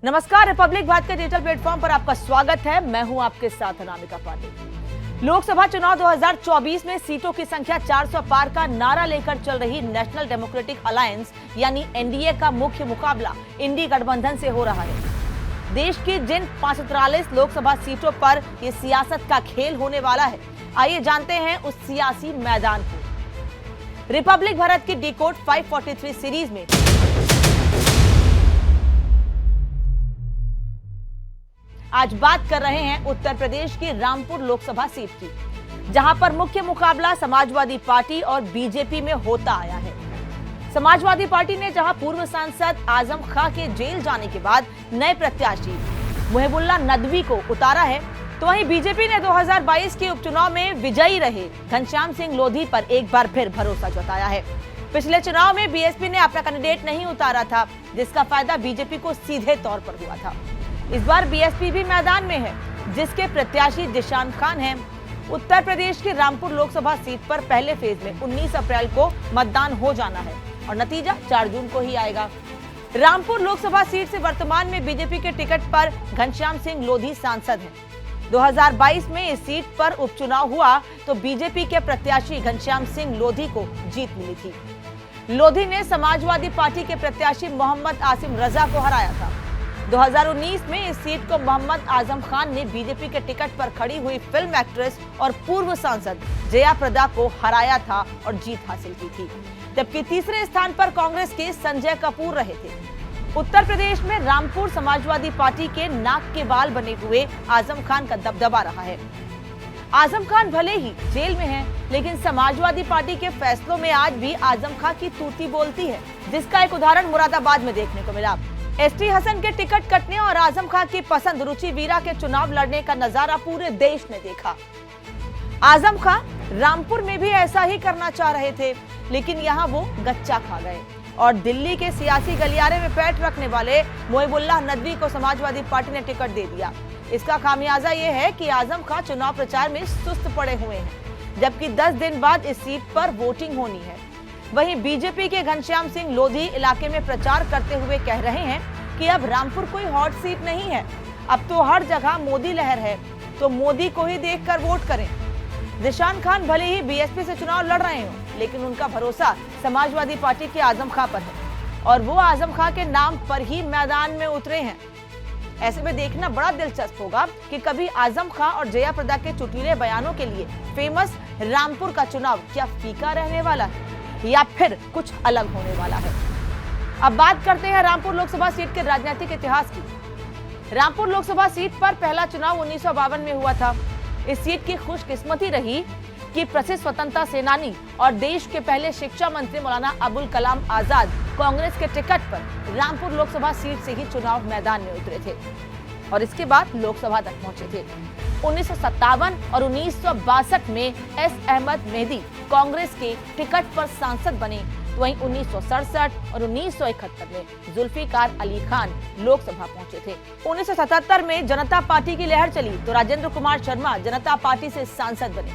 नमस्कार, रिपब्लिक भारत के digital platform पर आपका स्वागत है। मैं हूं आपके साथ अनामिका पांडे। लोकसभा चुनाव 2024 में सीटों की संख्या 400 पार का नारा लेकर चल रही नेशनल डेमोक्रेटिक अलायंस यानी एनडीए का मुख्य मुकाबला इंडी गठबंधन से हो रहा है। देश की जिन 543 लोकसभा सीटों पर यह सियासत का खेल होने वाला है, आइए जानते हैं उस सियासी मैदान को। रिपब्लिक भारत की डिकोड 543 सीरीज में आज बात कर रहे हैं उत्तर प्रदेश की रामपुर लोकसभा सीट की, जहां पर मुख्य मुकाबला समाजवादी पार्टी और बीजेपी में होता आया है। समाजवादी पार्टी ने जहां पूर्व सांसद आजम खां के जेल जाने के बाद नए प्रत्याशी मुहिबुल्लाह नदवी को उतारा है, तो वहीं बीजेपी ने 2022 के उपचुनाव में विजयी रहे घनश्याम सिंह लोधी पर एक बार फिर भरोसा जताया है। पिछले चुनाव में बीएसपी ने अपना कैंडिडेट नहीं उतारा था, जिसका फायदा बीजेपी को सीधे तौर पर हुआ था। इस बार बीएसपी भी मैदान में है, जिसके प्रत्याशी जिशान खान हैं। उत्तर प्रदेश की रामपुर लोकसभा सीट पर पहले फेज में 19 अप्रैल को मतदान हो जाना है और नतीजा 4 जून को ही आएगा। रामपुर लोकसभा सीट से वर्तमान में बीजेपी के टिकट पर घनश्याम सिंह लोधी सांसद हैं। 2022 में इस सीट पर उपचुनाव हुआ तो बीजेपी के प्रत्याशी घनश्याम सिंह लोधी को जीत मिली थी। लोधी ने समाजवादी पार्टी के प्रत्याशी मोहम्मद आसिम रजा को हराया था। 2019 में इस सीट को मोहम्मद आजम खान ने बीजेपी के टिकट पर खड़ी हुई फिल्म एक्ट्रेस और पूर्व सांसद जया प्रदा को हराया था और जीत हासिल की थी, जबकि तीसरे स्थान पर कांग्रेस के संजय कपूर रहे थे। उत्तर प्रदेश में रामपुर समाजवादी पार्टी के नाक के बाल बने हुए आजम खान का दबदबा रहा है। आजम खान भले ही जेल में हैं, लेकिन समाजवादी पार्टी के फैसलों में आज भी आजम खान की तूती बोलती है, जिसका एक उदाहरण मुरादाबाद में देखने को मिला। एसटी हसन के टिकट कटने और आजम खान की पसंद रुचि वीरा के चुनाव लड़ने का नजारा पूरे देश ने देखा। आजम खान रामपुर में भी ऐसा ही करना चाह रहे थे, लेकिन यहाँ वो गच्चा खा गए और दिल्ली के सियासी गलियारे में पैठ रखने वाले मुहिबुल्लाह नदवी को समाजवादी पार्टी ने टिकट दे दिया। इसका खामियाजा ये है कि आजम खान चुनाव प्रचार में सुस्त पड़े हुए हैं, जबकि 10 दिन बाद इस सीट पर वोटिंग होनी है। वहीं बीजेपी के घनश्याम सिंह लोधी इलाके में प्रचार करते हुए कह रहे हैं कि अब रामपुर कोई हॉट सीट नहीं है, अब तो हर जगह मोदी लहर है, तो मोदी को ही देखकर वोट करें। जिशान खान भले ही बीएसपी से चुनाव लड़ रहे हो, लेकिन उनका भरोसा समाजवादी पार्टी के आजम खां पर है और वो आजम खां के नाम पर ही मैदान में उतरे हैं। ऐसे में देखना बड़ा दिलचस्प होगा कि कभी आजम खां और जया प्रदा के चुटीले बयानों के लिए फेमस रामपुर का चुनाव क्या फीका रहने वाला है या फिर कुछ अलग होने वाला है। अब बात करते हैं रामपुर लोकसभा सीट के राजनीतिक इतिहास की। रामपुर लोकसभा सीट पर पहला चुनाव 1952 में हुआ था। इस सीट की खुशकिस्मती रही कि प्रसिद्ध स्वतंत्रता सेनानी और देश के पहले शिक्षा मंत्री मौलाना अबुल कलाम आजाद कांग्रेस के टिकट पर रामपुर लोकसभा सीट से ही चुनाव मैदान में उतरे थे और इसके बाद लोकसभा तक पहुंचे थे। 1957 और 1962 में एस अहमद मेहदी कांग्रेस के टिकट पर सांसद बने, तो वहीं 1967 और 1971 में जुल्फिकार अली खान लोकसभा पहुंचे थे। 1977 में जनता पार्टी की लहर चली तो राजेंद्र कुमार शर्मा जनता पार्टी से सांसद बने।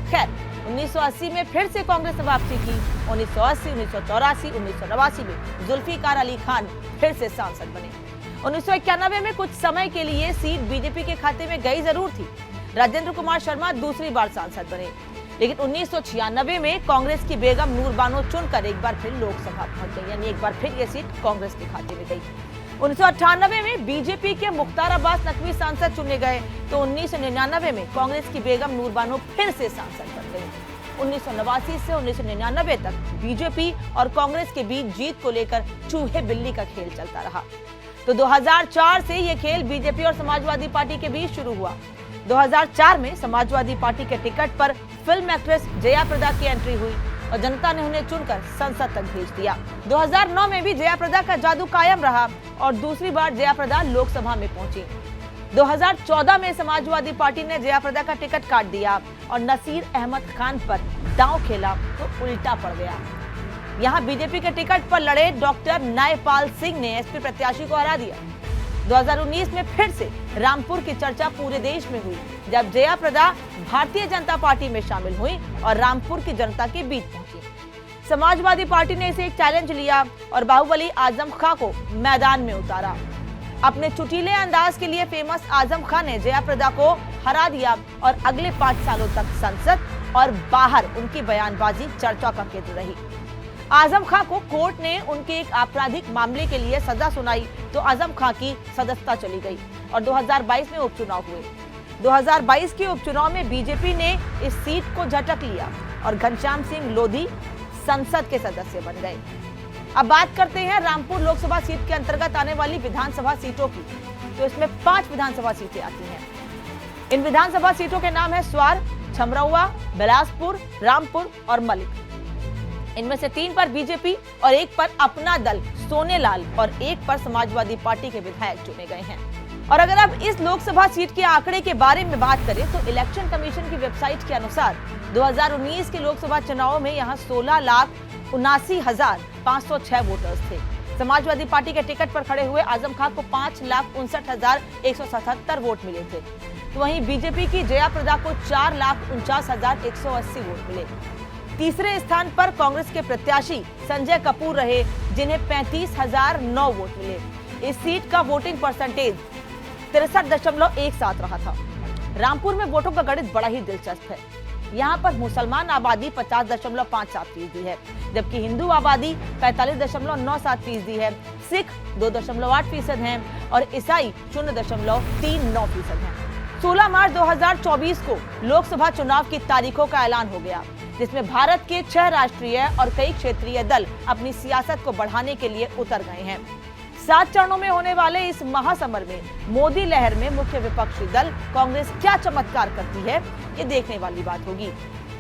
खैर 1980 में फिर से कांग्रेस ने वापसी की। 1980, 1984, 1989 में जुल्फिकार अली खान फिर से सांसद बने। 1991 में कुछ समय के लिए सीट बीजेपी के खाते में गई जरूर थी। राजेंद्र कुमार शर्मा दूसरी बार सांसद बने, लेकिन 1996 में कांग्रेस की बेगम नूर बानो चुनकर एक बार फिर लोकसभा पहुंच गई, यानी एक बार फिर ये सीट कांग्रेस के खाते में गई। 1998 में बीजेपी के मुख्तार अब्बास नकवी सांसद चुने गए, तो 1999 में कांग्रेस की बेगम नूर बानो फिर से सांसद बन गई। 1989 से 1999 तक बीजेपी और कांग्रेस के बीच जीत को लेकर चूहे बिल्ली का खेल चलता रहा। तो 2004 से ये खेल बीजेपी और समाजवादी पार्टी के बीच शुरू हुआ। 2004 में समाजवादी पार्टी के टिकट पर फिल्म एक्ट्रेस जया प्रदा की एंट्री हुई और जनता ने उन्हें चुनकर संसद तक भेज दिया। 2009 में भी जया प्रदा का जादू कायम रहा और दूसरी बार जया प्रदा लोकसभा में पहुंची। 2014 में समाजवादी पार्टी ने जया प्रदा का टिकट काट दिया और नसीर अहमद खान पर दांव खेला तो उल्टा पड़ गया। यहाँ बीजेपी के टिकट पर लड़े डॉक्टर न्यायपाल सिंह ने एसपी प्रत्याशी को हरा दिया। 2019 में फिर से रामपुर की चर्चा पूरे देश में हुई, जब जया प्रदा भारतीय जनता पार्टी में शामिल हुई और रामपुर की जनता के बीच पहुंची। समाजवादी पार्टी ने इसे एक चैलेंज लिया और बाहुबली आजम खां को मैदान में उतारा। अपने चुटीले अंदाज के लिए फेमस आजम खान ने जया प्रदा को हरा दिया और अगले 5 सालों तक संसद और बाहर उनकी बयानबाजी चर्चा का केंद्र रही। आजम खान को कोर्ट ने उनके एक आपराधिक मामले के लिए सजा सुनाई तो आजम खान की सदस्यता चली गई और 2022 में उपचुनाव हुए। 2022 के उपचुनाव में बीजेपी ने इस सीट को झटक लिया और घनश्याम सिंह लोधी संसद के सदस्य बन गए। अब बात करते हैं रामपुर लोकसभा सीट के अंतर्गत आने वाली विधानसभा सीटों की। तो इसमें 5 विधानसभा सीटें आती हैं। इन विधानसभा सीटों के नाम है स्वार, छमरौआ, बिलासपुर, रामपुर और मलिक। इनमें से 3 पर बीजेपी और 1 पर अपना दल सोनेलाल और 1 पर समाजवादी पार्टी के विधायक चुने गए हैं। और अगर अब इस लोकसभा सीट के आंकड़े के बारे में बात करें तो इलेक्शन कमीशन की वेबसाइट के अनुसार 2019 के लोकसभा चुनाव में यहां 16,79,506 वोटर्स थे। समाजवादी पार्टी के टिकट पर खड़े हुए आजम खान को 5,59,177 वोट मिले थे। तो वहीं बीजेपी की जया प्रदा को 4,49,180 वोट मिले। तीसरे स्थान पर कांग्रेस के प्रत्याशी संजय कपूर रहे, जिन्हें 35,009 वोट मिले। इस सीट का वोटिंग परसेंटेज 63.17 रहा था। रामपुर में वोटों का गणित बड़ा ही दिलचस्प है। यहाँ पर मुसलमान आबादी 50.57% है, जबकि हिंदू आबादी 45.97% है, सिख 2.8% है और ईसाई 0.39% है। 16 मार्च 2024 को लोकसभा चुनाव की तारीखों का ऐलान हो गया, जिसमें भारत के 6 राष्ट्रीय और कई क्षेत्रीय दल अपनी सियासत को बढ़ाने के लिए उतर गए हैं। 7 चरणों में होने वाले इस महासमर में मोदी लहर में मुख्य विपक्षी दल कांग्रेस क्या चमत्कार करती है, ये देखने वाली बात होगी।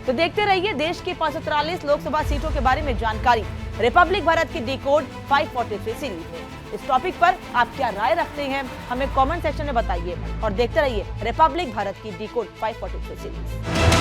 तो देखते रहिए देश की 543 लोकसभा सीटों के बारे में जानकारी रिपब्लिक भारत की डिकोड 543 सीरीज में। इस टॉपिक पर आप क्या राय रखते हैं, हमें कमेंट सेक्शन में बताइए और देखते रहिए रिपब्लिक भारत की डिकोड 543 सीरीज।